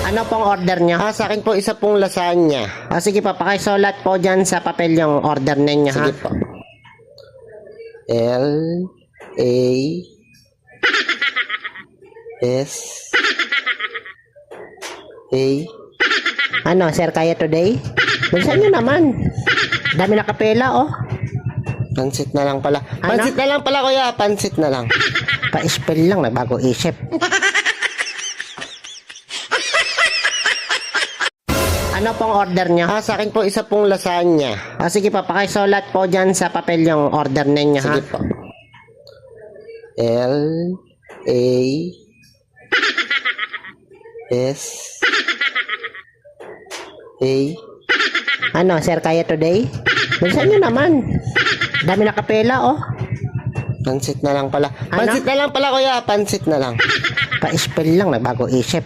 Ano pong order nyo? Sa akin po isa pong lasagna. Sige po, pakisulat po dyan sa papel yung order ninyo, ha? Sige po. L A S A. Ano, sir, kaya today? Bilisan nyo naman. Dami na kapela, oh. Pansit na lang pala. Pansit na lang pala, kuya. Pansit na lang. Pa-spell lang, nagbago isip. Ano pong order nyo? Sa akin po isa pong lasagna. Sige po, pakisulat po dyan sa papel yung order ninyo, ha? Sige po. L A S A. Ano, sir, kaya today? Bilisan nyo naman. Dami na kapela, oh. Pansit na lang pala. Pansit na lang pala, kuya. Pansit na lang. Pa-spell lang, nagbago isip.